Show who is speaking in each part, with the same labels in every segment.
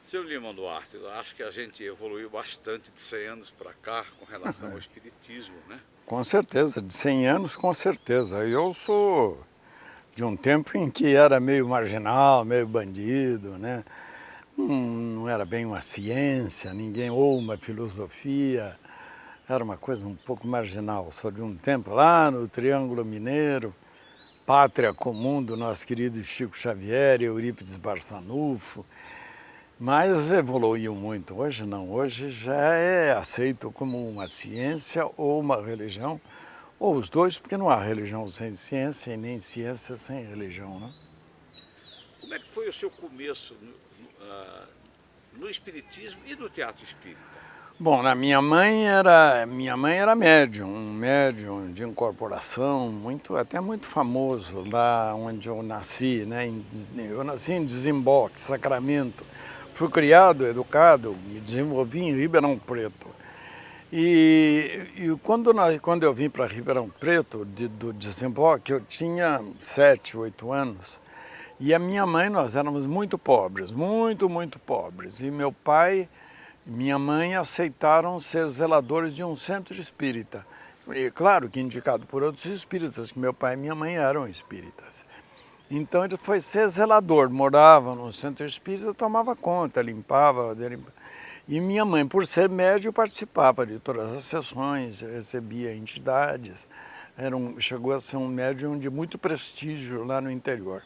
Speaker 1: Seu Lima Duarte, eu acho que a gente evoluiu bastante de 100 anos para cá com relação ao espiritismo, né?
Speaker 2: Com certeza, de 100 anos, com certeza. Eu sou de um tempo em que era meio marginal, meio bandido, né? Não era bem uma ciência, ninguém, ou uma filosofia, era uma coisa um pouco marginal. Sou de um tempo lá no Triângulo Mineiro, pátria comum do nosso querido Chico Xavier e Eurípides Barçanufo, mas evoluiu muito. Hoje não, hoje já é aceito como uma ciência ou uma religião, ou os dois, porque não há religião sem ciência e nem ciência sem religião, né?
Speaker 1: Como é que foi o seu começo no espiritismo e no teatro espírita?
Speaker 2: Bom, minha mãe era médium, um médium de incorporação, até muito famoso lá onde eu nasci, né? Eu nasci em Desemboque, Sacramento. Fui criado, educado, me desenvolvi em Ribeirão Preto. E quando eu vim para Ribeirão Preto, do Desemboque, eu tinha 7, 8 anos. E a minha mãe, nós éramos muito pobres, muito pobres. E meu pai e minha mãe aceitaram ser zeladores de um centro espírita. E claro que indicado por outros espíritas, que meu pai e minha mãe eram espíritas. Então ele foi ser zelador, morava no centro espírita, tomava conta, limpava. E minha mãe, por ser médium, participava de todas as sessões, recebia entidades. Chegou a ser um médium de muito prestígio lá no interior.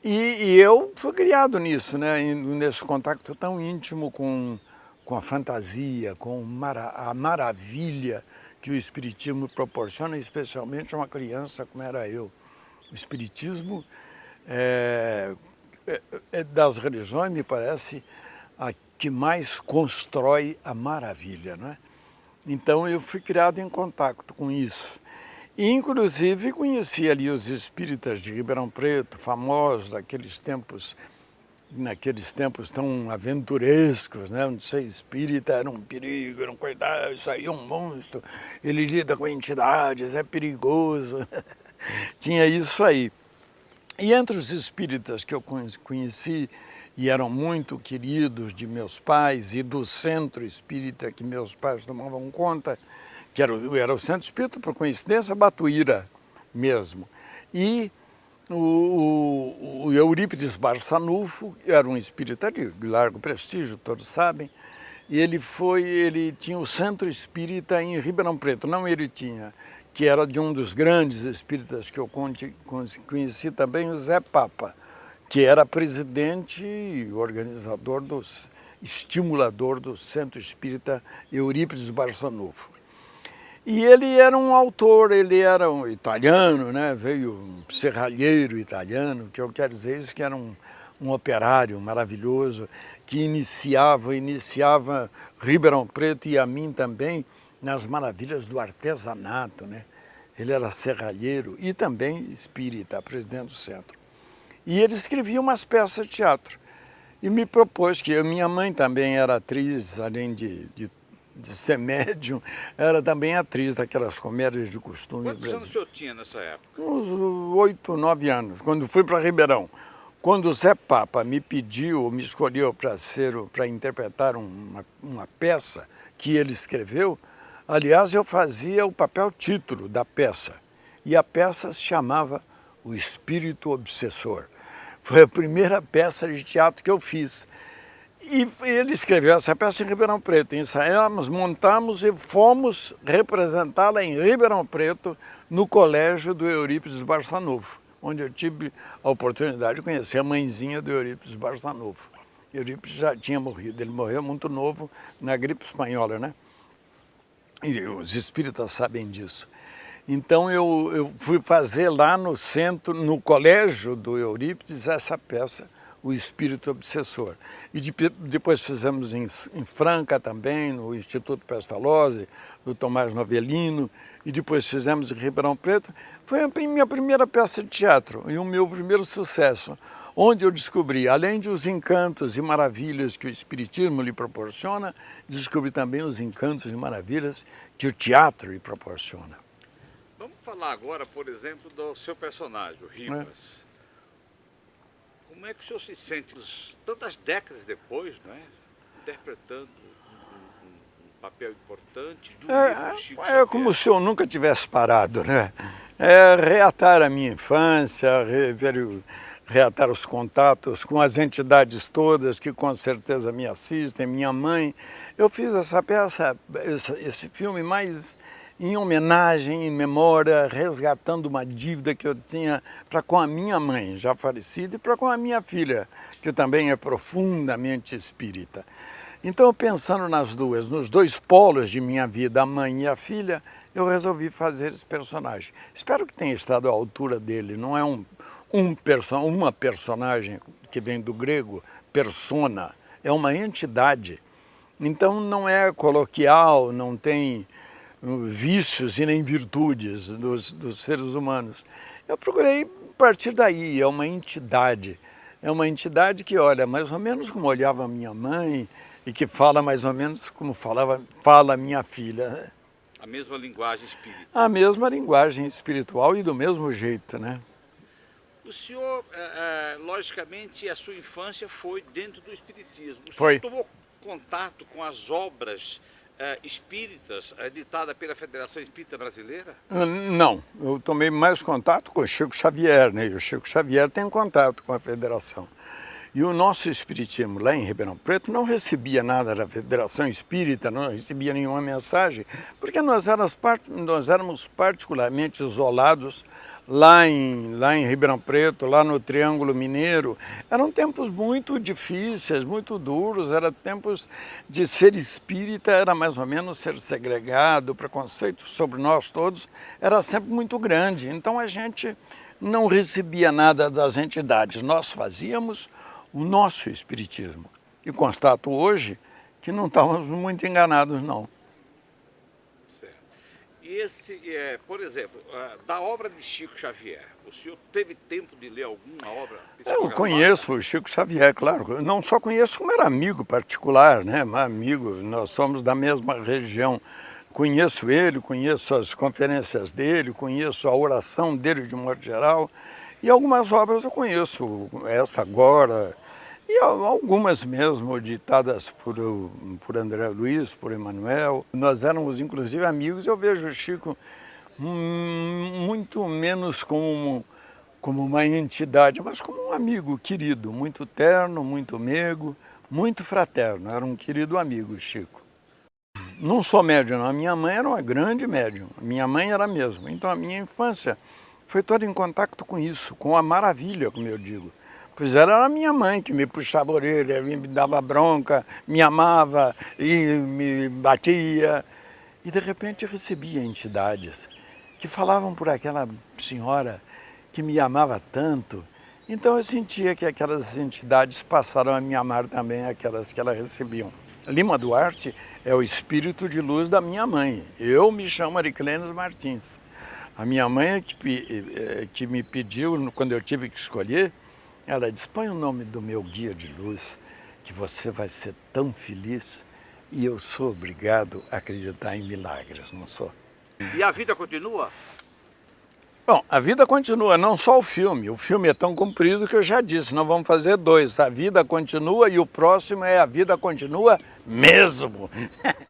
Speaker 2: E eu fui criado nisso, né? Nesse contato tão íntimo com a fantasia, com a maravilha que o Espiritismo proporciona, especialmente a uma criança como era eu. O Espiritismo é das religiões, me parece, a que mais constrói a maravilha, não é? Então eu fui criado em contato com isso. E, inclusive, conheci ali os espíritas de Ribeirão Preto, famosos naqueles tempos tão aventurescos, né? Onde ser espírita era um perigo, era um coitado, isso aí é um monstro, ele lida com entidades, é perigoso. Tinha isso aí. E entre os espíritas que eu conheci, e eram muito queridos de meus pais e do centro espírita que meus pais tomavam conta, que era o centro espírita, por coincidência, Batuíra mesmo. E o Eurípides Barçanufo era um espírita de largo prestígio, todos sabem, e ele tinha o centro espírita em Ribeirão Preto, não ele tinha, que era de um dos grandes espíritas que eu conheci também, o Zé Papa, que era presidente e organizador, estimulador do Centro Espírita Eurípides Barçanufo. E ele era um autor, ele era um italiano, né? Veio um serralheiro italiano, que eu quero dizer isso, que era um operário maravilhoso, que iniciava Ribeirão Preto e a mim também nas maravilhas do artesanato, né? Ele era serralheiro e também espírita, presidente do centro. E ele escrevia umas peças de teatro. E me propôs que minha mãe também era atriz, além de ser médium, era também atriz daquelas comédias de costume
Speaker 1: Quantos anos o senhor tinha nessa época?
Speaker 2: Uns 8, 9 anos, quando fui para Ribeirão. Quando o Zé Papa me escolheu para interpretar uma peça que ele escreveu, aliás, eu fazia o papel título da peça. E a peça se chamava O Espírito Obsessor. Foi a primeira peça de teatro que eu fiz. E ele escreveu essa peça em Ribeirão Preto. Ensaiamos, montamos e fomos representá-la em Ribeirão Preto, no colégio do Eurípides Barçanufo, onde eu tive a oportunidade de conhecer a mãezinha do Eurípides Barçanufo. Eurípides já tinha morrido, ele morreu muito novo na gripe espanhola, né? E os espíritas sabem disso. Então eu fui fazer lá no centro, no colégio do Eurípides, essa peça, O Espírito Obsessor. E depois fizemos em Franca também, no Instituto Pestalozzi, do Tomás Novellino, e depois fizemos em Ribeirão Preto. Foi a minha primeira peça de teatro e o meu primeiro sucesso, onde eu descobri, além dos encantos e maravilhas que o Espiritismo lhe proporciona, descobri também os encantos e maravilhas que o teatro lhe proporciona.
Speaker 1: Vamos falar agora, por exemplo, do seu personagem, o Ribas. Como é que o senhor se sente tantas décadas depois, não é? Interpretando um papel importante do livro de Chico
Speaker 2: É
Speaker 1: Xavier?
Speaker 2: como se eu nunca tivesse parado, né? É reatar a minha infância, reatar os contatos com as entidades todas que com certeza me assistem, minha mãe. Eu fiz essa peça, esse filme mais em homenagem, em memória, resgatando uma dívida que eu tinha para com a minha mãe, já falecida, e para com a minha filha, que também é profundamente espírita. Então, pensando nas duas, nos dois polos de minha vida, a mãe e a filha, eu resolvi fazer esse personagem. Espero que tenha estado à altura dele, não é uma personagem que vem do grego, persona, é uma entidade. Então não é coloquial, não tem vícios e nem virtudes dos seres humanos. Eu procurei partir daí, é uma entidade. É uma entidade que olha mais ou menos como olhava minha mãe e que fala mais ou menos como fala minha filha.
Speaker 1: A mesma linguagem espírita.
Speaker 2: A mesma linguagem espiritual e do mesmo jeito, né?
Speaker 1: O senhor, logicamente, a sua infância foi dentro do espiritismo. O senhor
Speaker 2: Foi.
Speaker 1: tomou contato com as obras espíritas editadas pela Federação Espírita Brasileira?
Speaker 2: Não, eu tomei mais contato com o Chico Xavier, né? E o Chico Xavier tem contato com a Federação. E o nosso espiritismo lá em Ribeirão Preto não recebia nada da Federação Espírita, não recebia nenhuma mensagem, porque nós éramos particularmente isolados lá em Ribeirão Preto, lá no Triângulo Mineiro. Eram tempos muito difíceis, muito duros, eram tempos de ser espírita, era mais ou menos ser segregado, o preconceito sobre nós todos era sempre muito grande. Então a gente não recebia nada das entidades, nós fazíamos o nosso espiritismo. E constato hoje que não estávamos muito enganados, não.
Speaker 1: Certo. E por exemplo, da obra de Chico Xavier, o senhor teve tempo de ler alguma obra
Speaker 2: Eu conheço o Chico Xavier, claro. Eu não só conheço como era amigo particular, né? Amigo, nós somos da mesma região. Conheço ele, conheço as conferências dele, conheço a oração dele de modo geral. E algumas obras eu conheço, essa agora, e algumas mesmo ditadas por André Luiz, por Emmanuel. Nós éramos inclusive amigos, eu vejo o Chico muito menos como uma entidade, mas como um amigo querido, muito terno, muito meigo, muito fraterno. Era um querido amigo, Chico. Não sou médium, não. A minha mãe era uma grande médium, a minha mãe era mesmo. Então a minha infância foi toda em contato com isso, com a maravilha, como eu digo. Pois era a minha mãe que me puxava a orelha, me dava bronca, me amava e me batia. E de repente recebia entidades que falavam por aquela senhora que me amava tanto. Então eu sentia que aquelas entidades passaram a me amar também, aquelas que elas recebiam. Lima Duarte é o espírito de luz da minha mãe. Eu me chamo Ariclenes Martins. A minha mãe é que me pediu, quando eu tive que escolher, ela disse, põe o nome do meu guia de luz, que você vai ser tão feliz. E eu sou obrigado a acreditar em milagres, não sou?
Speaker 1: E a vida continua?
Speaker 2: Bom, a vida continua, não só o filme. O filme é tão comprido que eu já disse, nós vamos fazer 2. A vida continua e o próximo é A Vida Continua Mesmo.